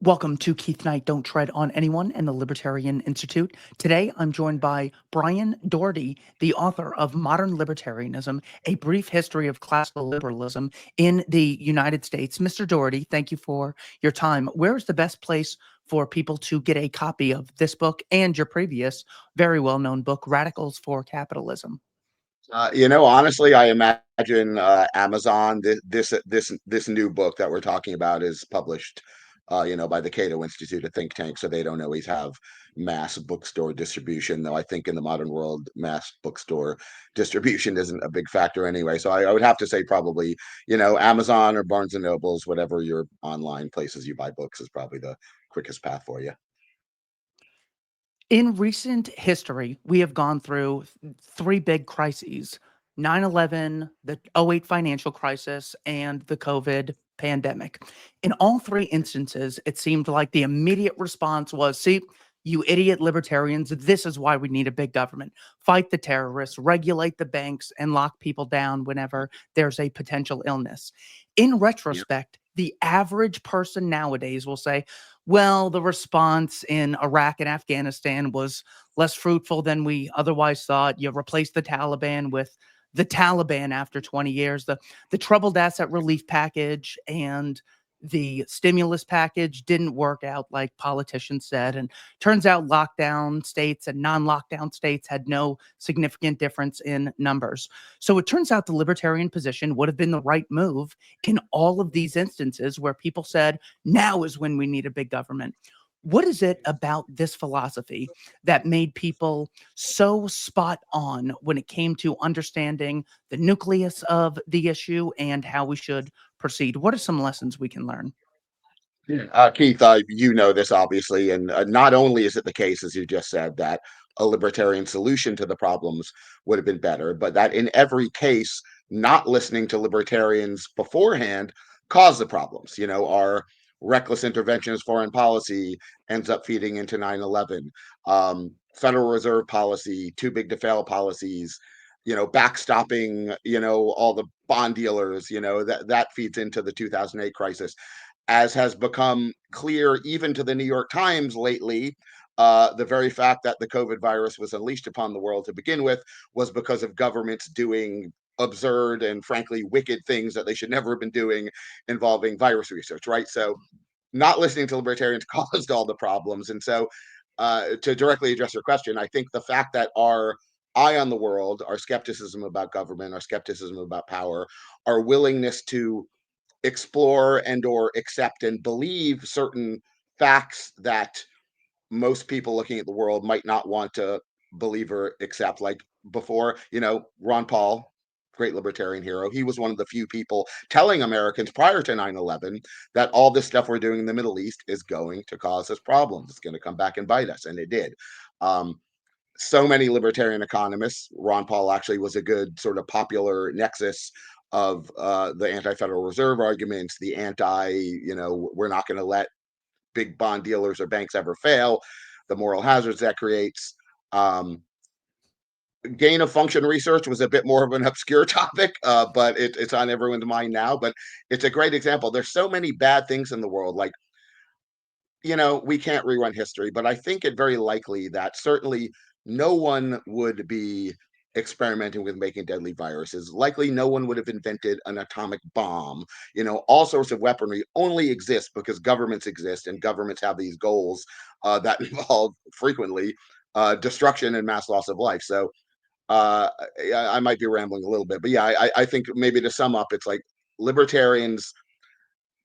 Welcome to Keith Knight, Don't Tread on Anyone, and the Libertarian Institute. Today, I'm joined by Brian Doherty, the author of Modern Libertarianism, A Brief History of Classical Liberalism in the United States. Mr. Doherty, thank you for your time. Where is the best place for people to get a copy of this book and your previous, very well-known book, Radicals for Capitalism? Honestly, I imagine Amazon. This new book that we're talking about is published, by the Cato Institute, a think tank, so they don't always have mass bookstore distribution. Though I think in the modern world, mass bookstore distribution isn't a big factor anyway. So I would have to say probably, Amazon or Barnes and Nobles, whatever your online places you buy books, is probably the quickest path for you. In recent history, we have gone through three big crises: 9/11, the '08 financial crisis, and the COVID pandemic. In all three instances, it seemed like the immediate response was, see, you idiot libertarians, this is why we need a big government. Fight the terrorists, regulate the banks, and lock people down whenever there's a potential illness. In Yeah. retrospect, the average person nowadays will say, well, the response in Iraq and Afghanistan was less fruitful than we otherwise thought. You replaced the Taliban with the Taliban after 20 years. The troubled asset relief package and the stimulus package didn't work out like politicians said. And turns out lockdown states and non-lockdown states had no significant difference in numbers. So it turns out the libertarian position would have been the right move in all of these instances where people said, now is when we need a big government. What is it about this philosophy that made people so spot on when it came to understanding the nucleus of the issue and how we should proceed? What are some lessons we can learn? Yeah. Keith, you know this obviously, and not only is it the case, as you just said, that a libertarian solution to the problems would have been better, but that in every case, not listening to libertarians beforehand caused the problems. Our reckless interventionist foreign policy ends up feeding into 9/11. Federal Reserve policy, too big to fail policies, backstopping, all the bond dealers, that feeds into the 2008 crisis, as has become clear even to the New York Times lately. The very fact that the COVID virus was unleashed upon the world to begin with was because of governments doing absurd and frankly wicked things that they should never have been doing involving virus research, right? So not listening to libertarians caused all the problems. And so to directly address your question, I think the fact that our eye on the world, our skepticism about government, our skepticism about power, our willingness to explore and or accept and believe certain facts that most people looking at the world might not want to believe or accept. Like before, Ron Paul, great libertarian hero, he was one of the few people telling Americans prior to 9/11 that all this stuff we're doing in the Middle East is going to cause us problems. It's going to come back and bite us, and it did. So many libertarian economists, Ron Paul actually was a good sort of popular nexus of the anti-Federal Reserve arguments, the we're not going to let big bond dealers or banks ever fail, the moral hazards that creates. Gain of function research was a bit more of an obscure topic, but it's on everyone's mind now. But it's a great example. There's so many bad things in the world, like, we can't rerun history, but I think it very likely that certainly no one would be experimenting with making deadly viruses. Likely no one would have invented an atomic bomb. All sorts of weaponry only exist because governments exist, and governments have these goals that involve frequently destruction and mass loss of life. So I might be rambling a little bit, but yeah, I think maybe to sum up, it's like libertarians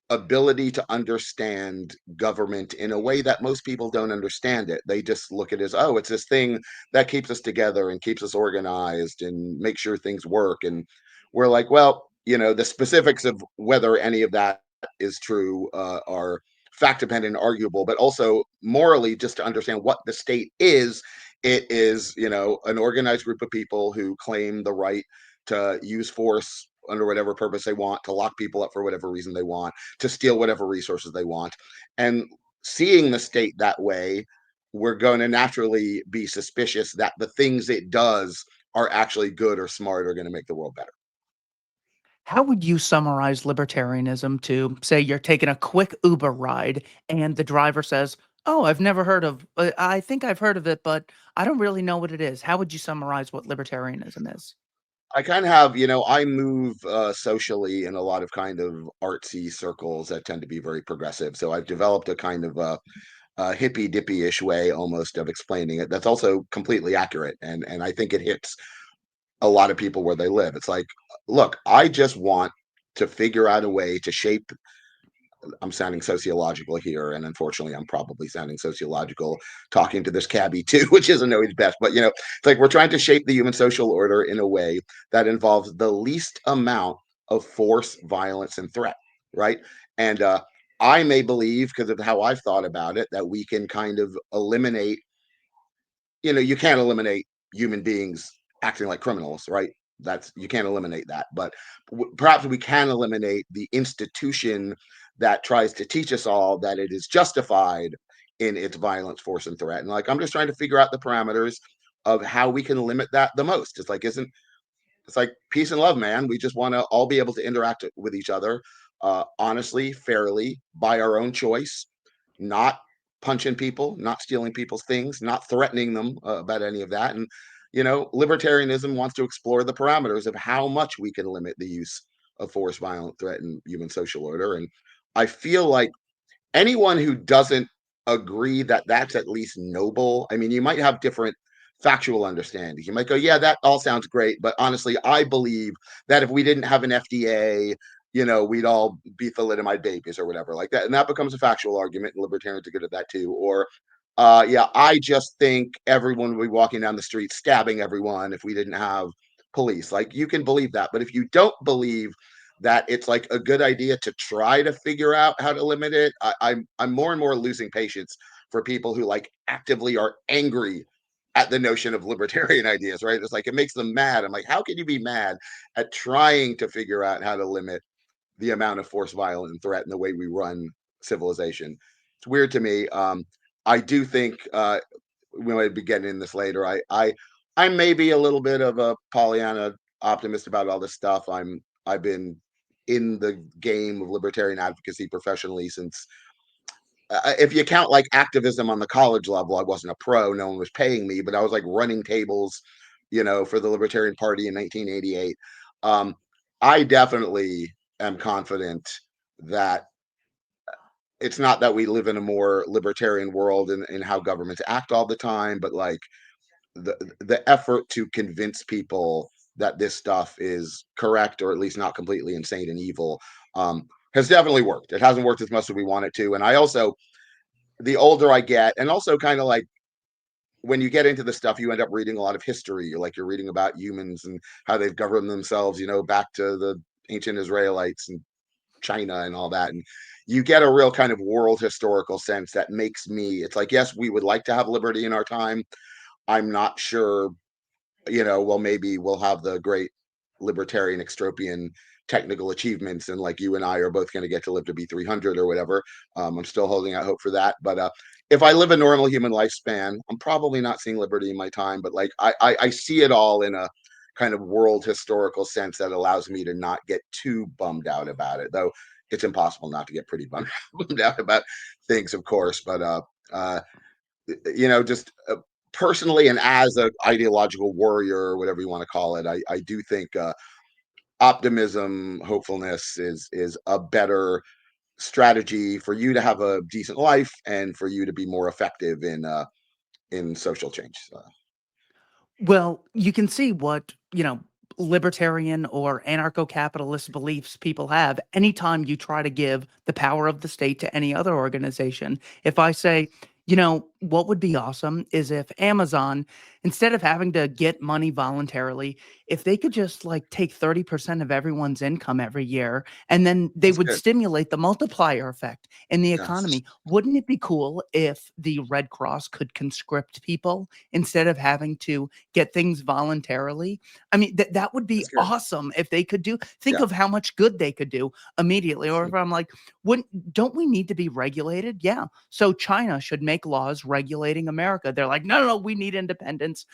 ability to understand government in a way that most people don't understand it. They just look at it as, oh, it's this thing that keeps us together and keeps us organized and make sure things work. And we're like, well, the specifics of whether any of that is true are fact dependent and arguable, but also morally, just to understand what the state is. It is, an organized group of people who claim the right to use force under whatever purpose they want, to lock people up for whatever reason they want, to steal whatever resources they want. And seeing the state that way, we're going to naturally be suspicious that the things it does are actually good or smart or going to make the world better. How would you summarize libertarianism to say you're taking a quick Uber ride and the driver says, "Oh, I've never heard of I think I've heard of it, but I don't really know what it is." How would you summarize what libertarianism is? I kind of have, I move socially in a lot of kind of artsy circles that tend to be very progressive. So I've developed a kind of hippy dippy ish way almost of explaining it. That's also completely accurate, and I think it hits a lot of people where they live. It's like, look, I just want to figure out a way to shape. I'm sounding sociological here, and unfortunately, I'm probably sounding sociological talking to this cabbie too, which isn't always best. But it's like we're trying to shape the human social order in a way that involves the least amount of force, violence, and threat, right? And I may believe, because of how I've thought about it, that we can kind of eliminate. You can't eliminate human beings acting like criminals, right? That's You can't eliminate that, but perhaps we can eliminate the institution that tries to teach us all that it is justified in its violence, force, and threat. And like, I'm just trying to figure out the parameters of how we can limit that the most. It's like peace and love, man. We just want to all be able to interact with each other honestly, fairly, by our own choice, not punching people, not stealing people's things, not threatening them about any of that. And libertarianism wants to explore the parameters of how much we can limit the use of force, violent, threat, and human social order. And I feel like anyone who doesn't agree that that's at least noble, I mean, you might have different factual understandings. You might go, yeah, that all sounds great, but honestly, I believe that if we didn't have an FDA, we'd all be thalidomide babies or whatever like that. And that becomes a factual argument, and libertarians are good at that too. Or, yeah, I just think everyone would be walking down the street stabbing everyone if we didn't have police. Like, you can believe that. But if you don't believe that it's like a good idea to try to figure out how to limit it, I'm more and more losing patience for people who like actively are angry at the notion of libertarian ideas, right? It's like it makes them mad. I'm like, how can you be mad at trying to figure out how to limit the amount of force, violence, and threat in the way we run civilization? It's weird to me. I do think we might be getting in this later. I may be a little bit of a Pollyanna optimist about all this stuff. I've been in the game of libertarian advocacy professionally since, if you count like activism on the college level, I wasn't a pro. No one was paying me, but I was like running tables, for the Libertarian Party in 1988. Um, I definitely am confident that it's not that we live in a more libertarian world in how governments act all the time, but like the effort to convince people that this stuff is correct, or at least not completely insane and evil, has definitely worked. It hasn't worked as much as we want it to. And I also, the older I get, and also kind of like when you get into the stuff, you end up reading a lot of history. You're reading about humans and how they've governed themselves, back to the ancient Israelites and China and all that. And you get a real kind of world historical sense that makes me, it's like, yes, we would like to have liberty in our time. I'm not sure, well, maybe we'll have the great libertarian extropian technical achievements, and like you and I are both going to get to live to be 300 or whatever. I'm still holding out hope for that. But if I live a normal human lifespan, I'm probably not seeing liberty in my time. But like I see it all in a kind of world historical sense that allows me to not get too bummed out about it. Though it's impossible not to get pretty bummed out about things, of course. But just personally, and as an ideological warrior, or whatever you want to call it, I do think optimism, hopefulness is a better strategy for you to have a decent life and for you to be more effective in social change. Well, you can see what, libertarian or anarcho-capitalist beliefs people have anytime you try to give the power of the state to any other organization. If I say, what would be awesome is if Amazon, instead of having to get money voluntarily, if they could just like take 30% of everyone's income every year, and then they That's would good. stimulate the multiplier effect in the Yes, economy. Wouldn't it be cool if the Red Cross could conscript people instead of having to get things voluntarily? I mean, that would be that's good. awesome if they could think Yeah. of how much good they could do immediately. Or if I'm like, wouldn't don't we need to be regulated? Yeah. So China should make laws regulating America. They're like, no, no, no, we need independence.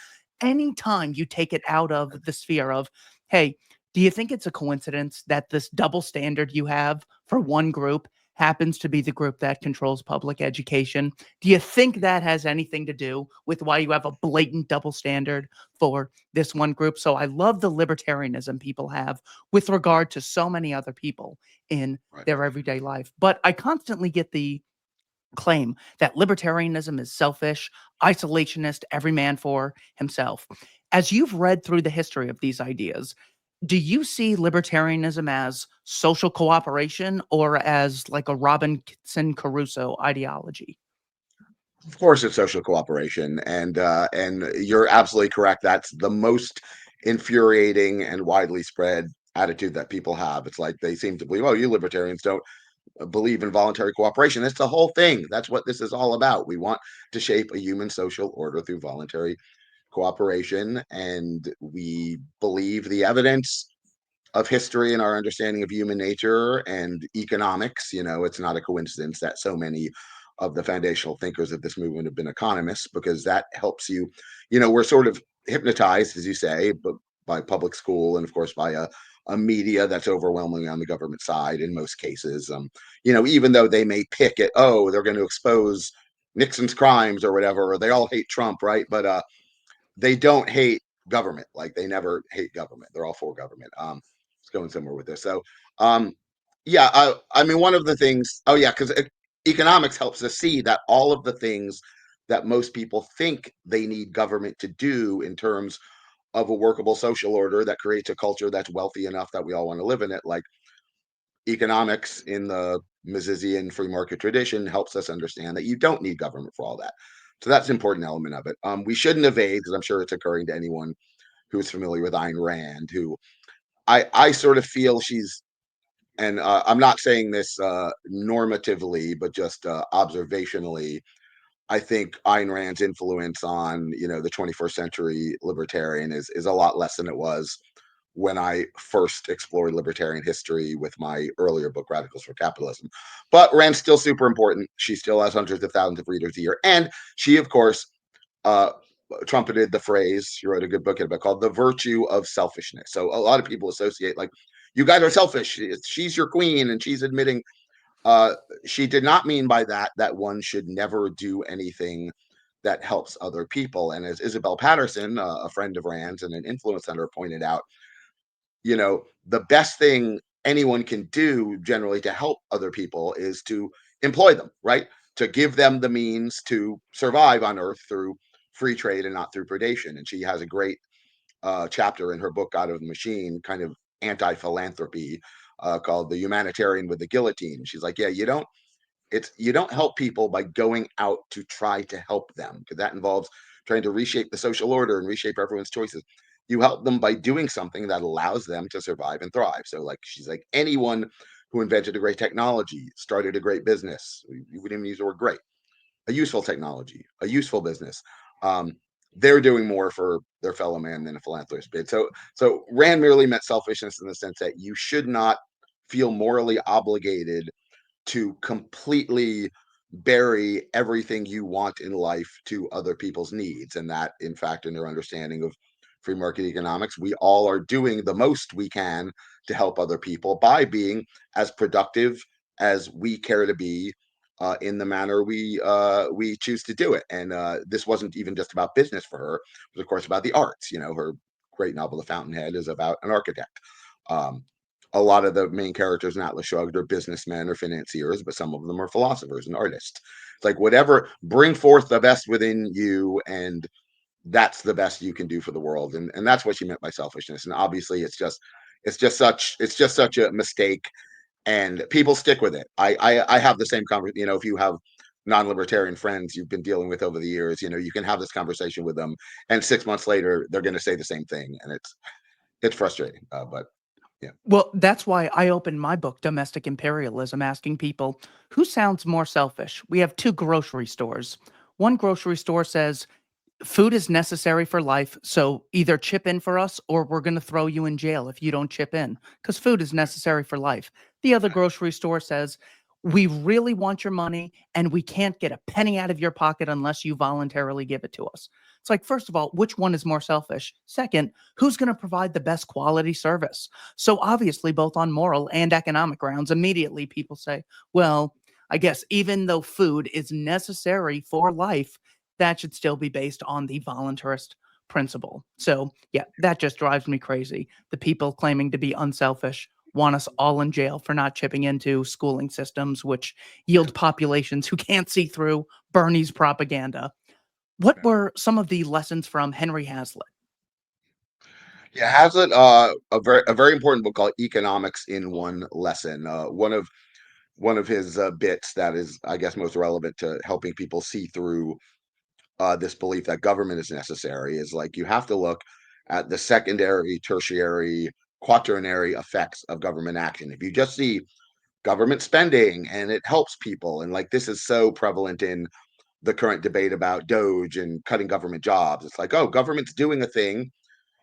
Anytime you take it out of the sphere of, hey, Do you think it's a coincidence that this double standard you have for one group happens to be the group that controls public education? Do you think that has anything to do with why you have a blatant double standard for this one group? So I love the libertarianism people have with regard to so many other people in Right. their everyday life. But I constantly get the claim that libertarianism is selfish, isolationist, every man for himself. As you've read through the history of these ideas, do you see libertarianism as social cooperation or as like a Robinson Crusoe ideology? Of course, it's social cooperation, and you're absolutely correct. That's the most infuriating and widely spread attitude that people have. It's like they seem to believe, oh, you libertarians don't believe in voluntary cooperation. It's the whole thing. That's what this is all about. We want to shape a human social order through voluntary cooperation, and we believe the evidence of history and our understanding of human nature and economics. It's not a coincidence that so many of the foundational thinkers of this movement have been economists, because that helps you. We're sort of hypnotized, as you say, but by public school and, of course, by a media that's overwhelmingly on the government side in most cases. Even though they may pick it, oh, they're going to expose Nixon's crimes or whatever, or they all hate Trump, right? But they don't hate government. Like, they never hate government. They're all for government. It's going somewhere with this. So, yeah, I mean, one of the things. Oh, yeah, because economics helps us see that all of the things that most people think they need government to do in terms of a workable social order that creates a culture that's wealthy enough that we all want to live in it, like economics in the Misesian free market tradition, helps us understand that you don't need government for all that. So that's an important element of it. We shouldn't evade, because I'm sure it's occurring to anyone who is familiar with Ayn Rand, who I sort of feel she's, and I'm not saying this normatively, but just observationally. I think Ayn Rand's influence on the 21st century libertarian is a lot less than it was when I first explored libertarian history with my earlier book, Radicals for Capitalism. But Rand's still super important. She still has hundreds of thousands of readers a year, and she, of course, uh, trumpeted the phrase. She wrote a good book about called "The Virtue of Selfishness." So a lot of people associate, like, you guys are selfish. She's your queen, and she's admitting. Uh, she did not mean by that one should never do anything that helps other people. And as Isabel Patterson, a friend of Rand's and an influence center, pointed out, the best thing anyone can do generally to help other people is to employ them, right? To give them the means to survive on Earth through free trade and not through predation. And she has a great chapter in her book, God of the Machine, kind of anti philanthropy, called The Humanitarian with the Guillotine. She's like, yeah, you don't help people by going out to try to help them, because that involves trying to reshape the social order and reshape everyone's choices. You help them by doing something that allows them to survive and thrive. So, like, she's like, anyone who invented a great technology started a great business. We wouldn't even use the word great. A useful technology, a useful business. Um, they're doing more for their fellow man than a philanthropist did. So Rand merely meant selfishness in the sense that you should not feel morally obligated to completely bury everything you want in life to other people's needs. And that, in fact, in their understanding of free market economics, we all are doing the most we can to help other people by being as productive as we care to be, in the manner we choose to do it. And this wasn't even just about business for her; it was, of course, about the arts. Her great novel, The Fountainhead, is about an architect. Um, a lot of the main characters in Atlas Shrugged are businessmen or financiers, but some of them are philosophers and artists. It's like, whatever, bring forth the best within you, and that's the best you can do for the world. And that's what she meant by selfishness. And obviously, it's just such a mistake, and people stick with it. I have the same conversation. If you have non-libertarian friends you've been dealing with over the years, you can have this conversation with them, and 6 months later they're going to say the same thing, and it's frustrating. But yeah. Well, that's why I opened my book, Domestic Imperialism, asking people who sounds more selfish. We have two grocery stores. One grocery store says food is necessary for life, so either chip in for us or we're going to throw you in jail if you don't chip in, because food is necessary for life. The other grocery store says We really want your money, and we can't get a penny out of your pocket unless you voluntarily give it to us. It's like, first of all, which one is more selfish? Second, who's going to provide the best quality service? So obviously, both on moral and economic grounds, immediately people say, well, I guess even though food is necessary for life, that should still be based on the voluntarist principle. So yeah, that just drives me crazy. The people claiming to be unselfish want us all in jail for not chipping into schooling systems, which yield populations who can't see through Bernie's propaganda. What were some of the lessons from Henry Hazlitt? Yeah, Hazlitt, a very important book called Economics in One Lesson. One of his bits that is, I guess, most relevant to helping people see through this belief that government is necessary is like you have to look at the secondary, tertiary, quaternary effects of government action. If you just see government spending and it helps people, and like this is so prevalent in the current debate about Doge and cutting government jobs. It's like, oh, government's doing a thing,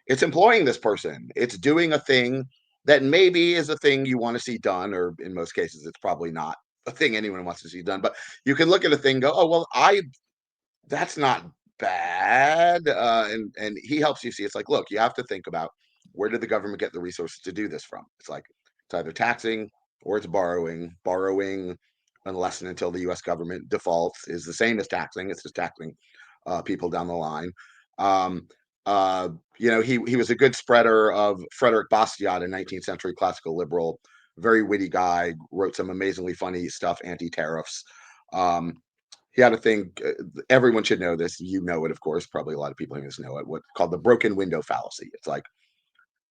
it's employing this person, it's doing a thing that maybe is a thing you want to see done, or in most cases, it's probably not a thing anyone wants to see done. But you can look at a thing, and go, oh well, I that's not bad. And he helps you see it's like, look, you have to think about where did the government get the resources to do this from? It's like it's either taxing or it's borrowing. Borrowing, unless and until the US government defaults, is the same as taxing. It's just taxing people down the line. Um, he was a good spreader of Frederick Bastiat, a 19th century classical liberal, very witty guy, wrote some amazingly funny stuff, anti-tariffs. He had a thing, everyone should know this. You know it, of course. Probably a lot of people in this know it. What's called the broken window fallacy. It's like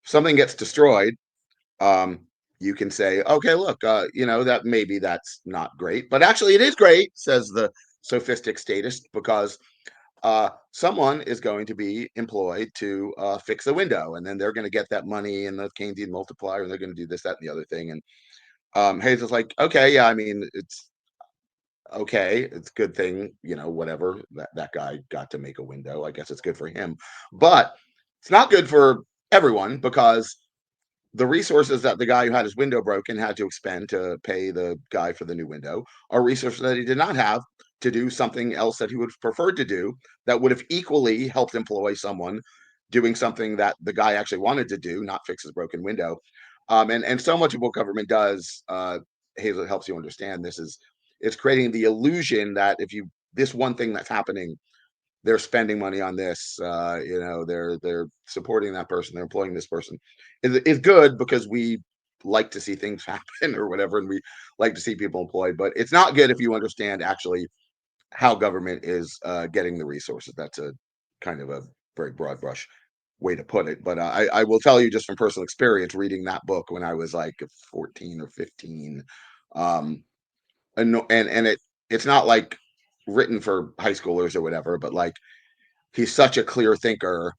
something gets destroyed. Um, you can say, okay, look, that maybe that's not great, but actually it is great, says the sophistic statist, because someone is going to be employed to fix the window, and then they're going to get that money and the Keynesian multiplier, and they're going to do this, that, and the other thing. And Hayes is like, okay, yeah, I mean, it's okay, it's a good thing, whatever, that guy got to make a window. I guess it's good for him, but it's not good for everyone, because the resources that the guy who had his window broken had to expend to pay the guy for the new window are resources that he did not have to do something else that he would have preferred to do, that would have equally helped employ someone doing something that the guy actually wanted to do, not fix his broken window. And so much of what government does, Hazel, helps you understand this, is it's creating the illusion that if you this one thing that's happening, they're spending money on this, they're supporting that person, they're employing this person, is good because we like to see things happen or whatever, and we like to see people employed. But it's not good if you understand actually how government is getting the resources. That's a kind of a very broad brush way to put it. But I will tell you just from personal experience, reading that book when I was like 14 or 15, um, it's not like written for high schoolers or whatever, but like he's such a clear thinker.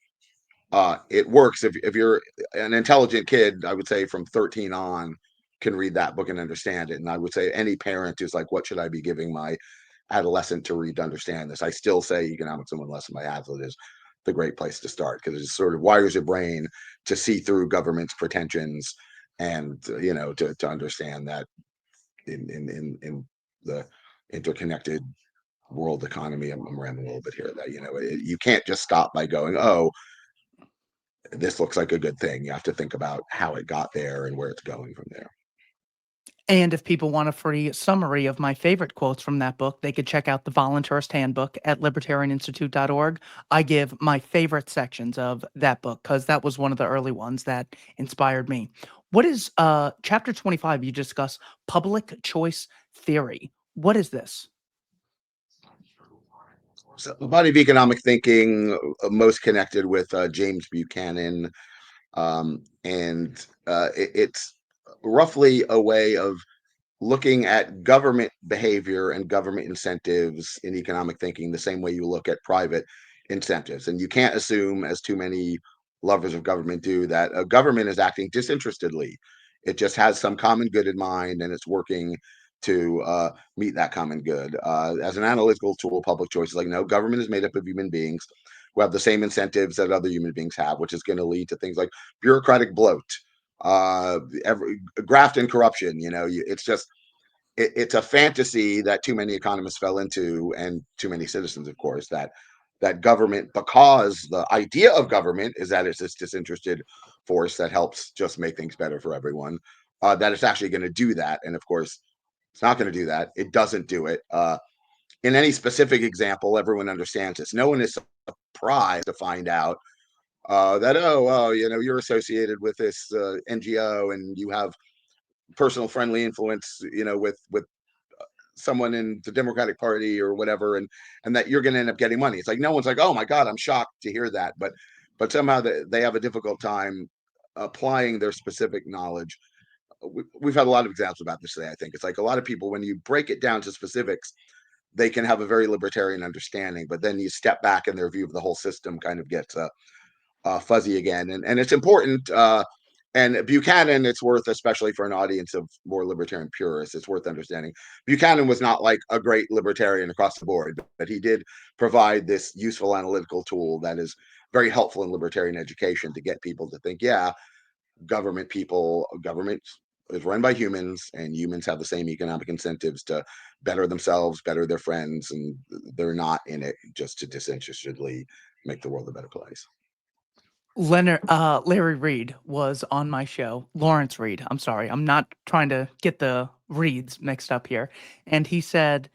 It works if you're an intelligent kid. I would say from 13 on can read that book and understand it. And I would say any parent who's like, what should I be giving my adolescent to read to understand this? I still say Economics in One Lesson by Hazlitt is the great place to start, because it sort of wires your brain to see through government's pretensions, and to understand that in the interconnected world economy. I'm rambling a little bit here. That you can't just stop by going, oh, this looks like a good thing. You have to think about how it got there and where it's going from there. And if people want a free summary of my favorite quotes from that book, they could check out the Voluntarist Handbook at libertarianinstitute.org. I give my favorite sections of that book because that was one of the early ones that inspired me. What is chapter 25? You discuss public choice theory. What is this? So the body of economic thinking, most connected with James Buchanan, and it's roughly a way of looking at government behavior and government incentives in economic thinking the same way you look at private incentives. And you can't assume, as too many lovers of government do, that a government is acting disinterestedly. It just has some common good in mind, and it's working to meet that common good. As an analytical tool, public choice is like, no, government is made up of human beings who have the same incentives that other human beings have, which is going to lead to things like bureaucratic bloat, graft and corruption. It's just it's a fantasy that too many economists fell into, and too many citizens, of course, that government, because the idea of government is that it's this disinterested force that helps just make things better for everyone, that it's actually going to do that. And of course, it's not going to do that. It doesn't do it. In any specific example, everyone understands this. No one is surprised to find out that, you're associated with this NGO and you have personal friendly influence, with someone in the Democratic Party or whatever, and that you're going to end up getting money. It's like no one's like, oh my God, I'm shocked to hear that, but somehow they have a difficult time applying their specific knowledge. We've had a lot of examples about this today. I think it's like a lot of people, when you break it down to specifics, they can have a very libertarian understanding, but then you step back and their view of the whole system kind of gets fuzzy again. And it's important. And Buchanan, it's worth, especially for an audience of more libertarian purists, it's worth understanding. Buchanan was not like a great libertarian across the board, but he did provide this useful analytical tool that is very helpful in libertarian education to get people to think, yeah, government is run by humans, and humans have the same economic incentives to better themselves, better their friends, and they're not in it just to disinterestedly make the world a better place. Larry Reed was on my show. Lawrence Reed. I'm sorry. I'm not trying to get the Reeds mixed up here. And he said,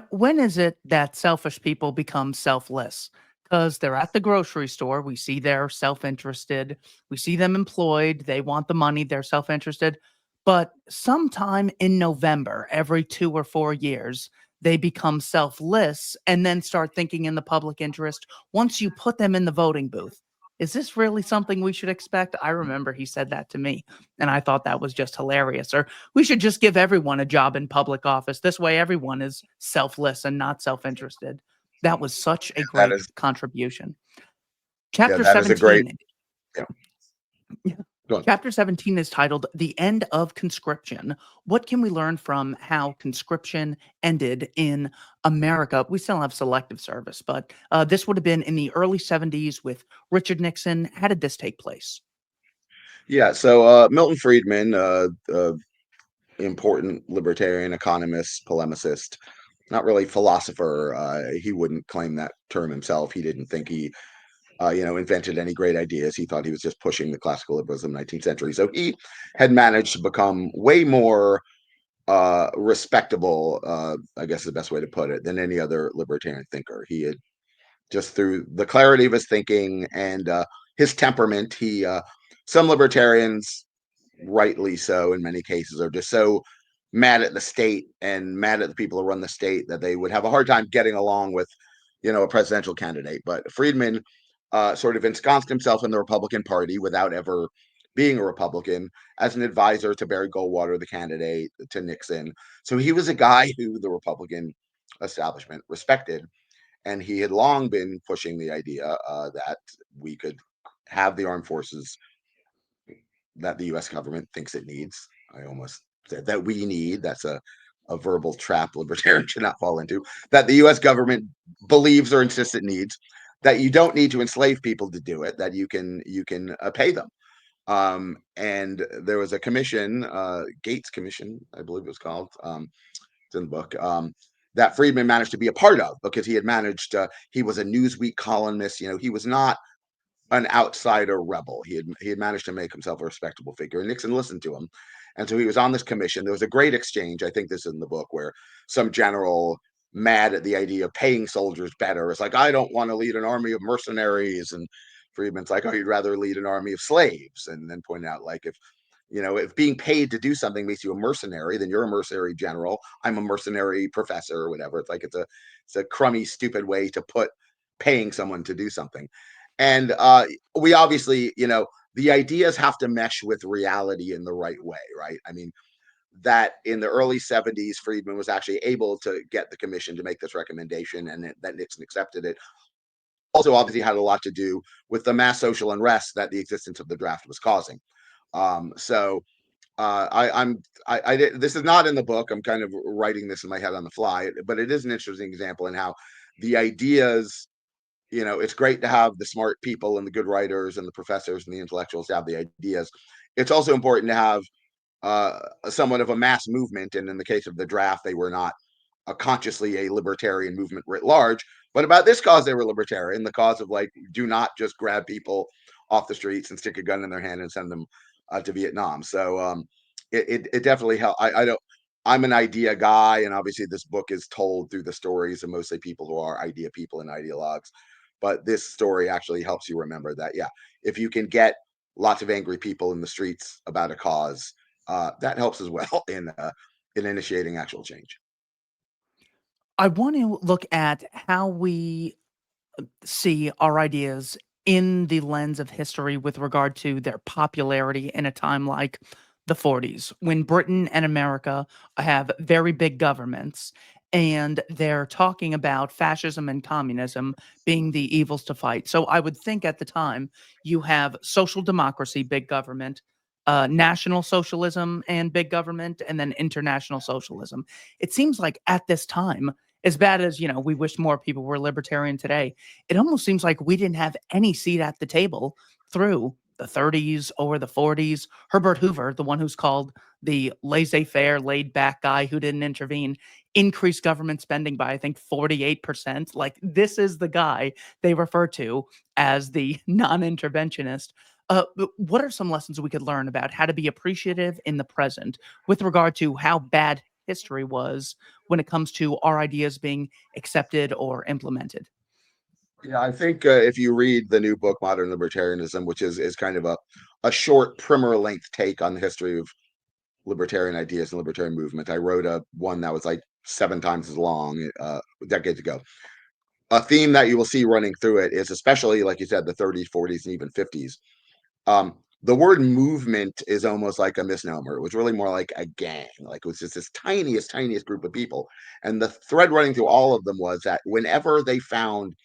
when is it that selfish people become selfless? Because they're at the grocery store. We see they're self-interested. We see them employed. They want the money. They're self-interested. But sometime in November, every 2 or 4 years, they become selfless and then start thinking in the public interest once you put them in the voting booth. Is this really something we should expect? I remember he said that to me, and I thought that was just hilarious. Or we should just give everyone a job in public office. This way, everyone is selfless and not self-interested. That was such a That great is, contribution. yeah, Chapter that is a great, 17. yeah. Yeah. Go on. Chapter 17 is titled The End of Conscription. What can we learn from how conscription ended in America? We still have selective service, but this would have been in the early 70s with Richard Nixon. How did this take place? Yeah, so Milton Friedman, important libertarian economist, polemicist, not really philosopher. He wouldn't claim that term himself. He didn't think he invented any great ideas. He thought he was just pushing the classical liberalism of the 19th century. So he had managed to become way more respectable, I guess is the best way to put it, than any other libertarian thinker. He had, just through the clarity of his thinking and his temperament, some libertarians, rightly so in many cases, are just so mad at the state and mad at the people who run the state that they would have a hard time getting along with, a presidential candidate. But Friedman sort of ensconced himself in the Republican Party without ever being a Republican, as an advisor to Barry Goldwater, the candidate, to Nixon. So he was a guy who the Republican establishment respected. And he had long been pushing the idea that we could have the armed forces that the US government thinks it needs. I almost said that we need. That's a verbal trap libertarians should not fall into. That the US government believes or insists it needs. That you don't need to enslave people to do it. That you can pay them. And there was a commission, Gates Commission, I believe it was called. It's in the book. That Friedman managed to be a part of, because he had managed. He was a Newsweek columnist. He was not an outsider rebel. He had managed to make himself a respectable figure, and Nixon listened to him. And so he was on this commission. There was a great exchange. I think this is in the book, where some general, mad at the idea of paying soldiers better, is like, I don't want to lead an army of mercenaries. And Friedman's like, oh, you'd rather lead an army of slaves. And then point out, like, if being paid to do something makes you a mercenary, then you're a mercenary general. I'm a mercenary professor or whatever. It's like it's a crummy, stupid way to put paying someone to do something. And we obviously, the ideas have to mesh with reality in the right way, right? I mean, that in the early 70s, Friedman was actually able to get the commission to make this recommendation, and that Nixon accepted it. Also, obviously, had a lot to do with the mass social unrest that the existence of the draft was causing. So this is not in the book. I'm kind of writing this in my head on the fly, but it is an interesting example in how the ideas, it's great to have the smart people and the good writers and the professors and the intellectuals to have the ideas. It's also important to have somewhat of a mass movement. And in the case of the draft, they were not consciously a libertarian movement writ large, but about this cause, they were libertarian. The cause of like, do not just grab people off the streets and stick a gun in their hand and send them to Vietnam. So it definitely helped. I don't. I'm an idea guy, and obviously this book is told through the stories of mostly people who are idea people and ideologues. But this story actually helps you remember that, yeah, if you can get lots of angry people in the streets about a cause, that helps as well in initiating actual change. I want to look at how we see our ideas in the lens of history with regard to their popularity in a time like the 40s, when Britain and America have very big governments, and they're talking about fascism and communism being the evils to fight. So I would think at the time you have social democracy, big government, national socialism and big government, and then international socialism. It seems like at this time, as bad as, we wish more people were libertarian today, it almost seems like we didn't have any seat at the table through the 30s or the 40s. Herbert Hoover, the one who's called the laissez-faire, laid-back guy who didn't intervene, increased government spending by, I think, 48%. Like, this is the guy they refer to as the non-interventionist. But what are some lessons we could learn about how to be appreciative in the present with regard to how bad history was when it comes to our ideas being accepted or implemented? Yeah, I think if you read the new book, Modern Libertarianism, which is kind of a short primer length take on the history of libertarian ideas and libertarian movement. I wrote a one that was like 7 times as long decades ago. A theme that you will see running through it is, especially like you said, the 30s, 40s, and even 50s. The word movement is almost like a misnomer. It was really more like a gang. Like, it was just this tiniest group of people. And the thread running through all of them was that whenever they found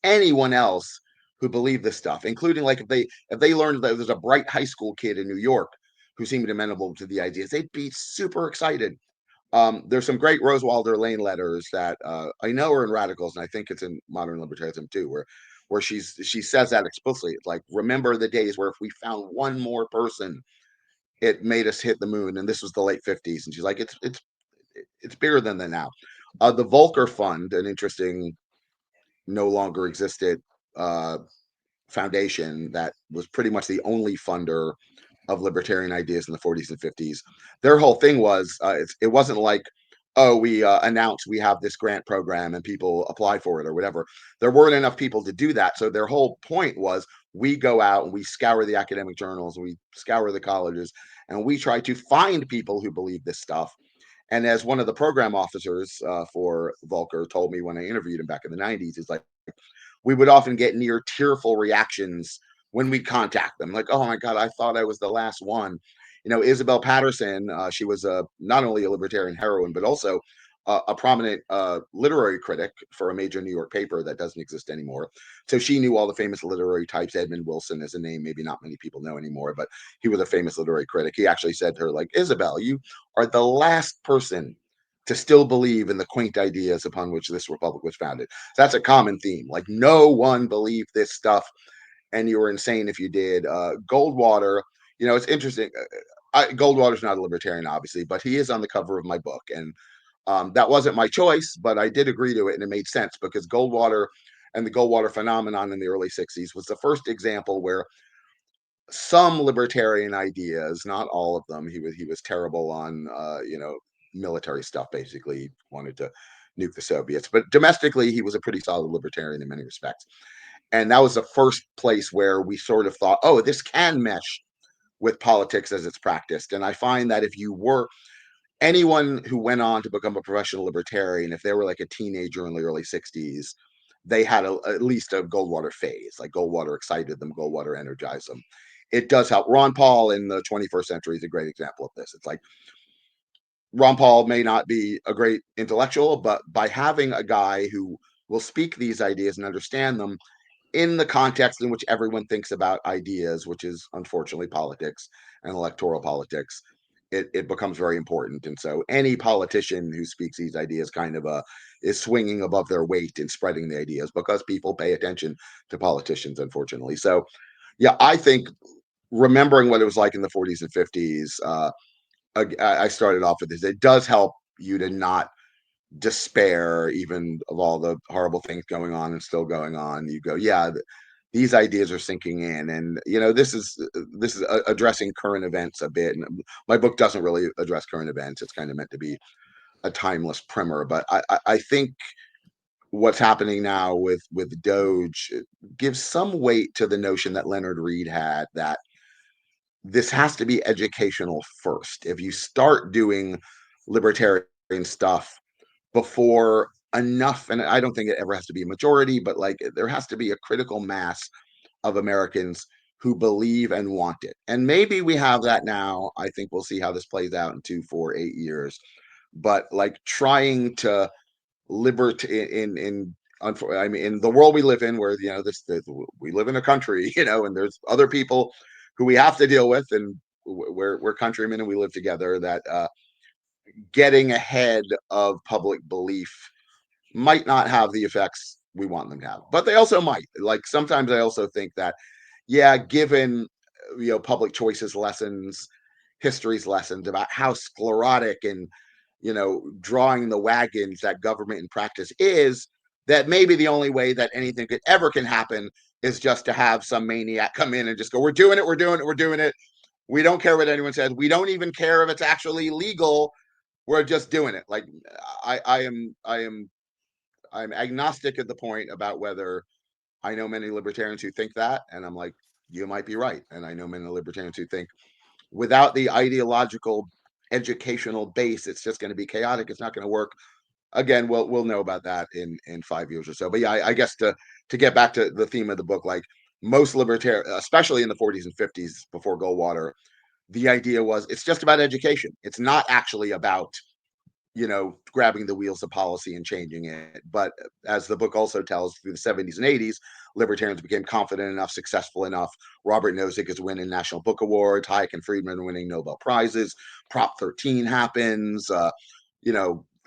anyone else who believed this stuff, including like if they learned that there's a bright high school kid in New York who seemed amenable to the ideas, they'd be super excited. There's some great Rosewalder Lane letters that I know are in Radicals, and I think it's in Modern Libertarianism too, where she says that explicitly. It's like, remember the days where if we found one more person, it made us hit the moon, and this was the late 50s. And she's like, it's bigger than that now. The Volcker Fund, an interesting, no longer existed uh, foundation that was pretty much the only funder of libertarian ideas in the 40s and 50s. Their whole thing was it wasn't like, oh, we announced we have this grant program and people apply for it or whatever. There weren't enough people to do that. So their whole point was, we go out and we scour the academic journals and we scour the colleges and we try to find people who believe this stuff. And as one of the program officers for Volcker told me when I interviewed him back in the 90s, he's like, we would often get near tearful reactions when we contact them, like, oh my god, I thought I was the last one. Isabel Patterson, she was not only a libertarian heroine but also a prominent literary critic for a major New York paper that doesn't exist anymore. So she knew all the famous literary types. Edmund Wilson is a name maybe not many people know anymore, but he was a famous literary critic. He actually said to her, like, Isabel, you are the last person to still believe in the quaint ideas upon which this republic was founded. That's a common theme. Like, no one believed this stuff, and you were insane if you did. Goldwater, it's interesting. Goldwater's not a libertarian, obviously, but he is on the cover of my book, and that wasn't my choice, but I did agree to it, and it made sense because Goldwater and the Goldwater phenomenon in the early 60s was the first example where some libertarian ideas, not all of them. He was terrible on military stuff. Basically, he wanted to nuke the Soviets, but domestically, he was a pretty solid libertarian in many respects. And that was the first place where we sort of thought, oh, this can mesh with politics as it's practiced. And I find that if you were anyone who went on to become a professional libertarian, if they were like a teenager in the early 60s, they had at least a Goldwater phase. Like, Goldwater excited them, Goldwater energized them. It does help. Ron Paul in the 21st century is a great example of this. It's like, Ron Paul may not be a great intellectual, but by having a guy who will speak these ideas and understand them in the context in which everyone thinks about ideas, which is unfortunately politics and electoral politics, it becomes very important. And so any politician who speaks these ideas kind of is swinging above their weight in spreading the ideas, because people pay attention to politicians, unfortunately. So yeah, I think remembering what it was like in the 40s and 50s, I started off with this. It does help you to not despair even of all the horrible things going on and still going on. You go, yeah, these ideas are sinking in, and this is addressing current events a bit. And my book doesn't really address current events. It's kind of meant to be a timeless primer, but I think what's happening now with Doge gives some weight to the notion that Leonard Read had, that this has to be educational first. If you start doing libertarian stuff before enough, and I don't think it ever has to be a majority, but like there has to be a critical mass of Americans who believe and want it. And maybe we have that now. I think we'll see how this plays out in 2, 4, 8 years. But like trying to I mean, in the world we live in, where we live in a country, and there's other people who we have to deal with, and we're countrymen and we live together. That getting ahead of public belief might not have the effects we want them to have, but they also might. Like sometimes I also think that, yeah, given public choices lessons, history's lessons about how sclerotic and drawing the wagons that government in practice is, that maybe the only way that anything can happen is just to have some maniac come in and just go, we're doing it, we're doing it, we're doing it. We don't care what anyone says. We don't even care if it's actually legal. We're just doing it. Like I'm agnostic at the point about whether I know many libertarians who think that, and I'm like, you might be right. And I know many libertarians who think without the ideological educational base, it's just going to be chaotic. It's not going to work. Again, we'll know about that in 5 years or so. But yeah, I guess to get back to the theme of the book, like most libertarian, especially in the 40s and 50s before Goldwater, the idea was it's just about education. It's not actually about grabbing the wheels of policy and changing it. But as the book also tells, through the 70s and 80s, libertarians became confident enough, successful enough. Robert Nozick is winning National Book Awards, Hayek and Friedman are winning Nobel Prizes, Prop 13 happens.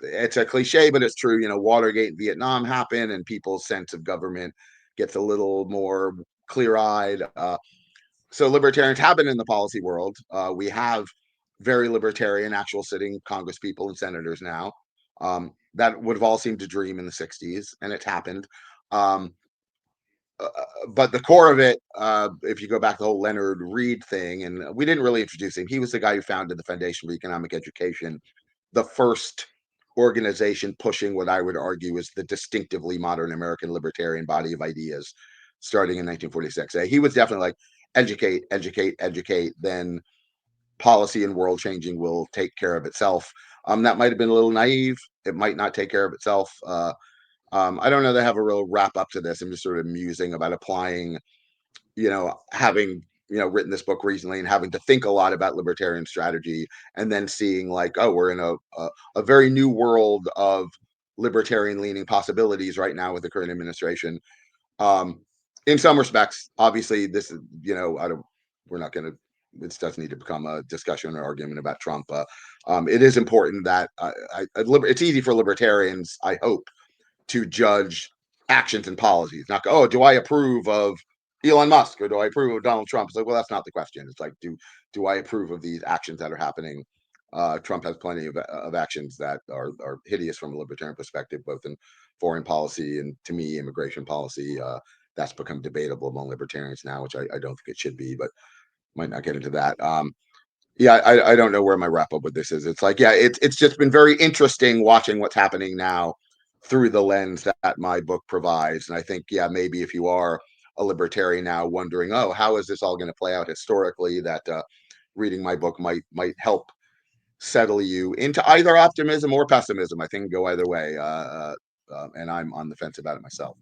It's a cliche, but it's true. Watergate and Vietnam happen, and people's sense of government gets a little more clear-eyed. So libertarians have been in the policy world. We have very libertarian actual sitting Congress people and senators now. That would have all seemed to dream in the 60s, and it's happened. But the core of it, if you go back to the whole Leonard Read thing, and we didn't really introduce him. He was the guy who founded the Foundation for Economic Education, the first organization pushing what I would argue is the distinctively modern American libertarian body of ideas, starting in 1946. He was definitely like, educate, educate, educate, then policy and world changing will take care of itself. That might have been a little naive. It might not take care of itself. I don't know that I have a real wrap up to this. I'm just sort of musing about applying, having, written this book recently and having to think a lot about libertarian strategy, and then seeing like, oh, we're in a very new world of libertarian leaning possibilities right now with the current administration. In some respects, obviously, this is, we're not going to, this doesn't need to become a discussion or argument about Trump. It is important that it's easy for libertarians, I hope, to judge actions and policies. Not go, oh, do I approve of Elon Musk or do I approve of Donald Trump? It's like, well, that's not the question. It's like, do I approve of these actions that are happening? Trump has plenty of actions that are hideous from a libertarian perspective, both in foreign policy and, to me, immigration policy. That's become debatable among libertarians now, which I don't think it should be, but might not get into that. Yeah, I don't know where my wrap up with this is. It's like, yeah, it's just been very interesting watching what's happening now through the lens that my book provides. And I think, yeah, maybe if you are a libertarian now wondering, oh, how is this all going to play out historically, that reading my book might help settle you into either optimism or pessimism. I think go either way. And I'm on the fence about it myself.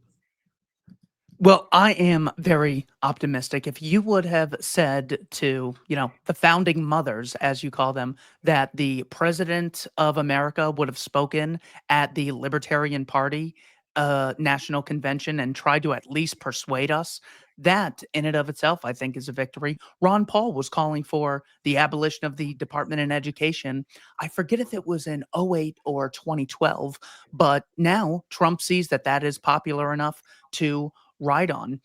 Well, I am very optimistic. If you would have said to, the founding mothers, as you call them, that the president of America would have spoken at the Libertarian Party national convention and tried to at least persuade us, that in and of itself, I think, is a victory. Ron Paul was calling for the abolition of the Department of Education. I forget if it was in 2008 or 2012, but now Trump sees that that is popular enough to ride on.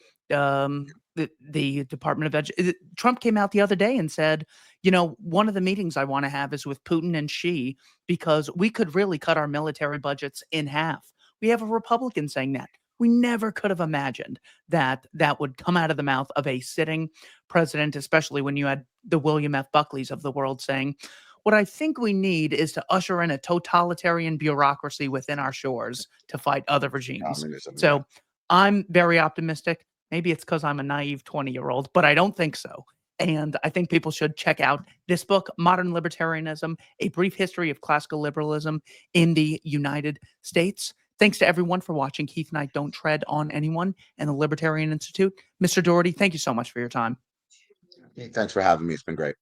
the Department of Education. Trump came out the other day and said, you know, one of the meetings I want to have is with Putin and Xi because we could really cut our military budgets in half. We have a Republican saying that. We never could have imagined that that would come out of the mouth of a sitting president, especially when you had the William F. Buckleys of the world saying, what I think we need is to usher in a totalitarian bureaucracy within our shores to fight other regimes. Communism, yeah. So I'm very optimistic. Maybe it's because I'm a naive 20-year-old, but I don't think so. And I think people should check out this book, Modern Libertarianism, A Brief History of Classical Liberalism in the United States. Thanks to everyone for watching Keith Knight Don't Tread on Anyone and the Libertarian Institute. Mr. Doherty, thank you so much for your time. Thanks for having me. It's been great.